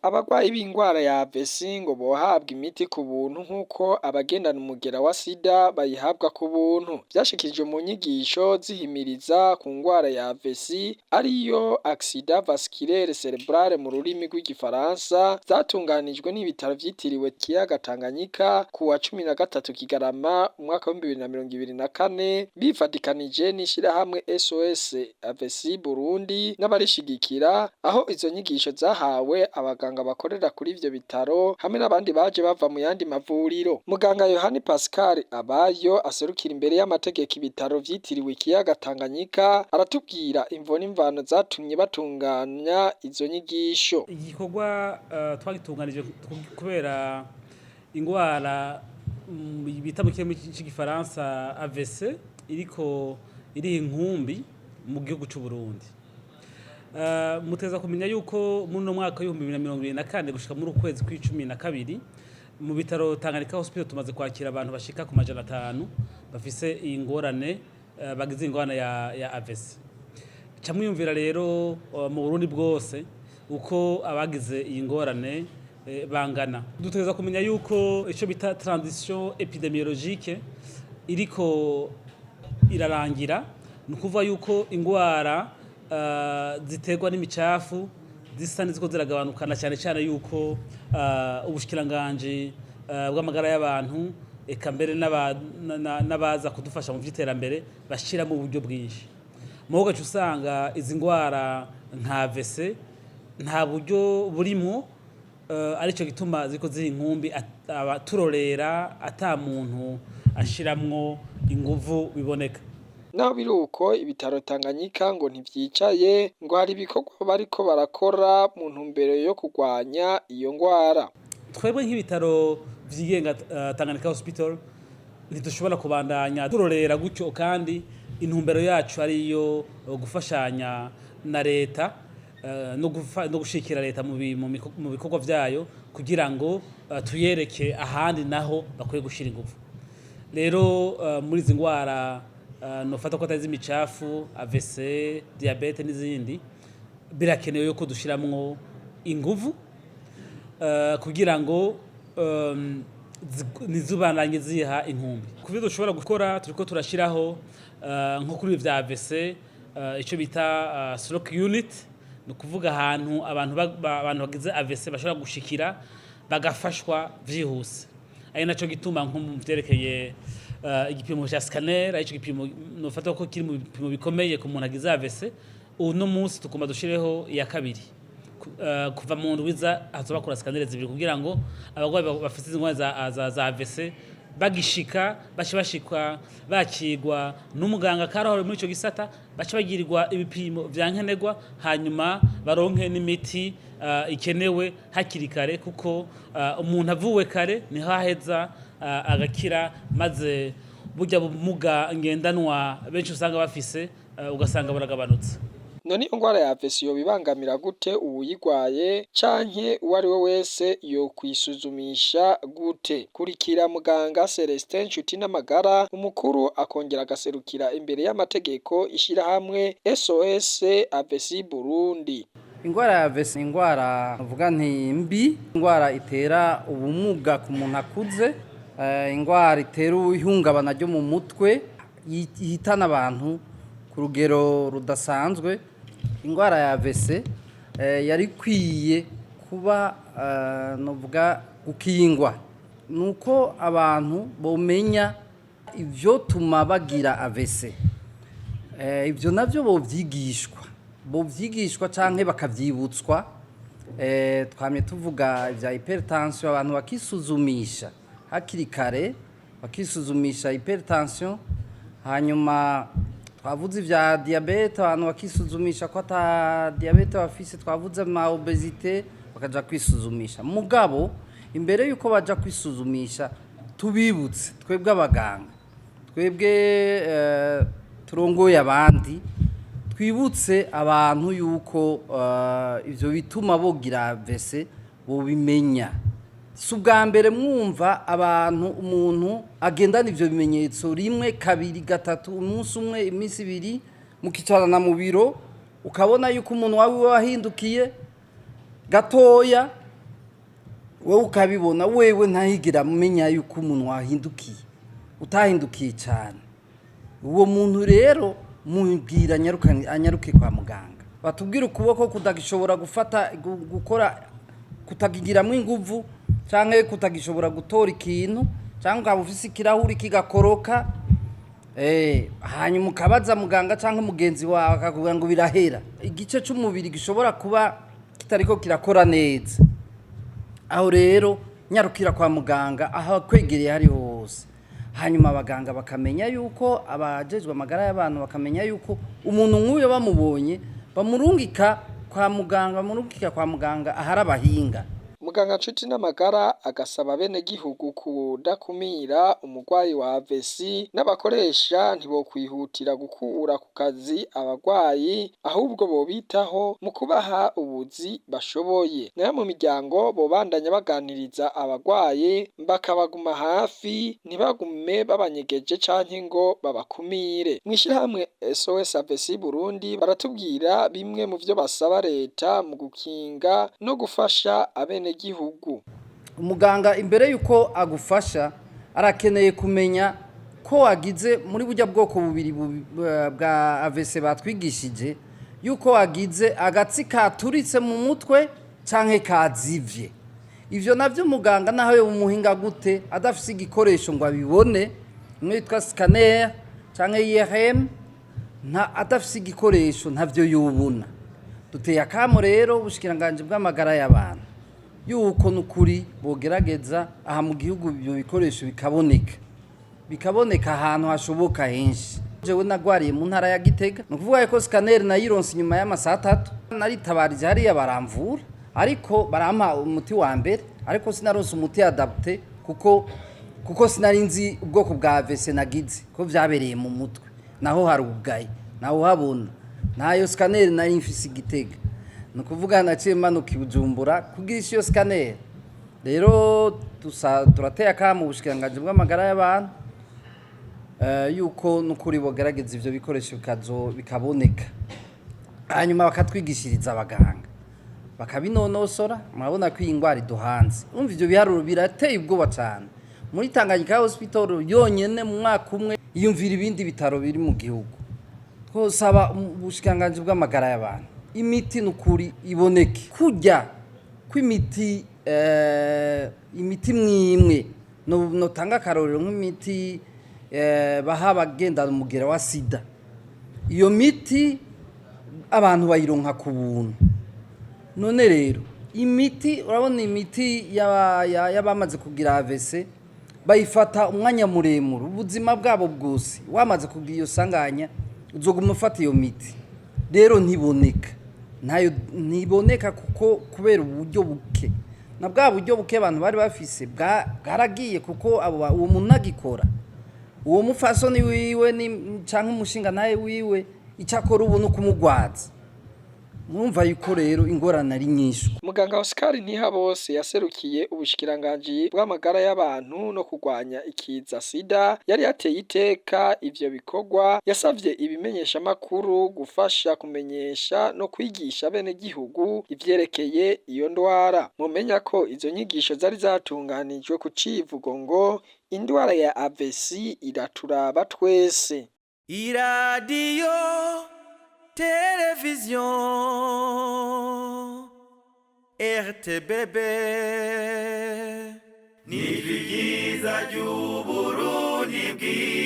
Abagwayi b'ingwara ya AVC ngo bohabwa imiti ku buntu nk'uko abagendana umugera wa sida bayihabwa ku buntu. Vyashikirijwe mu nyigisho zihimiriza ku ngwara ya AVC ariyo accident vasculaire cérébrale mu rurimi rw'igifaransa, zatunganijwe n'ibitaro vyitiriwe ikiyaga Tanganyika ku wa 13 Kigarama umwaka wa 2024 bifadikanije n'ishirahamwe SOS AVC Burundi n'abarishigikira, aho izo nyigisho zahawe abaganga bakorera kuri ivyo bitaro hamwe n'abandi baje bava mu yandi mavuriro. Muganga Yohani Pascal Abayo aserukira imbere y'amategeko ibitaro vyitiriwe ikiyaga Tanganyika aratubwira imvo n'imvano zatumye batunganya izo nyigisho. Igikorwa twagitunganije kubera ingwara bita mu kirimi c'igifaransa AVC iriko iri inkumbi mu gihugu c'u Burundi. Muteza kumenya yuko muri no mwaka wa 2024 gushika muri ukwezi kwa12 mu bitaro Tanganyika Hospital tumaze kwakira abantu bashika ku 500 bafise ingorane bagize ingorane ya AVC. Camwiyumvira rero mu Burundi bwose uko abagize iyi ngorane bangana. Duteza kumenya yuko ico bita transition epidemiologique iriko irarangira, nukuvuga yuko ingwara ziterwa n'imicafu zisa niziko ziragabanukana cyane cyane yuko ubushikiranganje bw'amagara y'abantu eka mbere n'abaza kudufasha mu vy'iterambere bashira mu buryo bwinshi. Muhoga usanga izi ngwara nka AVC nta buryo burimo, arico gituma ziko ziri inkumbi abaturorera ata muntu ashiramwo inguvu biboneka. Naho biruko ibitaro Tanganyika ngo ntivyicaye ngo hari ibikorwa bariko barakora mu ntumbero yo kurwanya iyo ngwara. Twebwe nk'ibitaro vyigenga Tanganyika Hospital ntidushobora kubandanya turorera gutyo, kandi intumbero yacu ariyo gufashanya na leta no gushikira leta mu bikorwa vyayo kugira ngo tuyereke ahandi naho bakwiye gushira ingufu. Rero muri izi ngwara nofata ko atazi imicafu, AVC, diabete n'izindi birakenewe yuko dushiramwo inguvu kugira ngo nizubananye ziha inkumbi. Kuvyo dushobora gukora turiko turashiraho nko kuri vya AVC ico bita stroke unit, no kuvuga ahantu abantu bagize AVC bashobora gushikira bagafashwa vyihuse. Ari naco gituma nko mu vyerekeye igipimo cha scanner, ico gipimo nofata ko kiri mu bipimo bikomeye ku muntu agize AVC. Uno munsi tukuma dushireho ya kabiri kuva mu ndwiza hazoba kora scanner zibiri kugira ngo abagwayi bafite ingwara za AVC bagishika bashikwa bakigwa n'umuganga karahore muri ico gisata bagirirwa ibipimo vyankenerwa, hanyuma baronke n'imiti ikenewe hakiri kare, kuko umuntu avuwe kare niho aheza agakira, maze burya bumuga ngendanwa benshi usanga bafise ugasanga buragabanutse. None ingwara ya AVC yo bibangamira gute uwuyigwaye canke uwari we wese yo kwisuzumisha gute? Kurikira muganga Celestin Nshuti n'amagara, umukuru akongera agaserukira imbere y'amategeko ishirahamwe SOS AVC Burundi. Ingwara ya AVC ingwara uvuga nti mbi, ingwara itera ubumuga ku muntu akuze, ingwara itera ihungabana ryo mu mutwe, yitana abantu ku rugero rudasanzwe. Ingwara ya AVC yari kwiye kuba novuga gukingwa, nuko abantu bomenya ivyo tuma bagira AVC. Ivyo navyo bovyigishwa canke bakavyibutswa. Twamye tuvuga ivya hypertension, abantu bakisuzumisha hakiri kare, bakisuzumisha hypertension. Hanyuma twavuze ivya diabete, abantu bakisuzumisha ko ata diabete bafise. Twavuze ma obesite, bakaja kwisuzumisha. Mugabo imbere yuko baja kwisuzumisha tubibutse twebwe abaganga, twebwe turongoye abandi, twibutse abantu yuko ivyo bituma bogira AVC bobimenya. Subwa mbere mwumva abantu umuntu agendana ivyo bimenyetso rimwe kabiri gatatu umunsi umwe iminsi ibiri mukicarana mu biro ukabona yuko umuntu wawe wahindukiye gatoya wowe ukabibona wewe ntahigira mumenya yuko umuntu wahindukiye utahindukiye cyane uwo muntu rero mubwira anyaruke kwa muganga batubwira ukuboko kutagishobora gukora kutagigiramo inguvu cyangwa kutagishobora gutora ikintu cyangwa ufise ikirahuri kigakoroka hanyuma ukabaza muganga cyangwa mugenzi wawe akakubwira ngo birahera igice cy'umubiri gishobora kuba kitariko kirakora neza aho rero nyarukira kwa muganga aho kwegereye hari hose hanyuma abaganga bakamenya yuko abajejwe amagara y'abantu bakamenya yuko umuntu nk'uyo bamubonye bamurungika kwa muganga ahari abahinga. Muganga Nshuti n'amagara agasaba bene gihugu kudakumira umurwayi wa AVC n'abakoresha ntibokwihutira gukura ku kazi abagwayi ahubwo bobitaho mu kubaha ubuzi bashoboye. Nayo mu miryango bobandanya baganiriza abagwayi bakabaguma hafi ntibagume babanyegeje canke ngo babakumire. Mwishirahamwe SOS AVC Burundi baratubwira bimwe mu vyo basaba leta mu gukinga no gufasha abene gihugu. Umuganga imbere yuko agufasha arakeneye kumenya ko wagize muri burya bwoko bubiri bwa AVC batwigishije yuko wagize agatsi katuritse mu mutwe canke kazivye. Ivyo navyo muganga naho yo umuhinga gute adafise igikoresho ngo abibone mwitwa scanner canke IRM adafise igikoresho ntavyo yubona. Duteye akamo rero ubushikiranganje bw'amagara y'abantu yuko nukuri bogerageza aha mu gihugu ibyo bikoresho bikaboneka ahantu hashoboka henshi. Jewe nagwariye mu ntara ya Gitega nukuvuga ko scanner nayironse nyuma y'amasaha 3 naritabarije hariya baramvura ariko barampa umuti wa mbere ariko sinaronse umuti adapté kuko sinarinzi ubwoko bwa AVC nagize ko vyabereye mu mutwe naho harugaye naho habona nayo scanner nari mfise Gitega nukuvuga naciye manuka Bujumbura kugira iyo scanner rero turateye akamo ubushikiranganje bw'amagara y'abantu yuko nukuri bogerageza ivyo bikoresho bikaboneka hanyuma bakatwigishiriza abaganga bakabinonosora murabona ko ingwara iduhanze umva ivyo biharuro birateye ubwoba cyane muri Tanganyika Hospital yonyene mu mwaka umwe iyumvira ibindi bitaro biri mu gihugu twosaba ubushikiranganje bw'amagara y'abantu imiti nukuri iboneke kujya kw'imiti imiti mwimwe no tanga karorero nk'imiti baha bagendana umugera wa sida iyo miti abantu bayironka ku buntu none rero imiti urabona imiti y'abamaze kugira AVC bayifata umwanya muremure ubuzima bwabo bwose wamaze kugira iyo sanganya uzoguma ufata iyo miti rero ntiboneka kuko kubera uburyo buke na bwa buryo buke abantu bari bafise bwaragiye kuko uwo muntu agikora uwo mufasoni wiwe canke umushinga naye wiwe icakora ubu no kumugwaza mwumva yuko rero ingorane ari nyinshi. Muganga Oscar Ntihabose yaserukiye ubushikiranganje bw'amagara y'abantu no kurwanya ikiza sida yari yateye iteka ivyo bikorwa yasavye ibimenyesha makuru gufasha kumenyesha no kwigisha bene gihugu ivyerekeye iyo ndwara. Mumenya ko izo nyigisho zari zatunganijwe ku civugo ngo indwara ya AVC iraturaba twese. Iradiyo Television RTBB Nijwi ryiza ry'Uburundi bwiza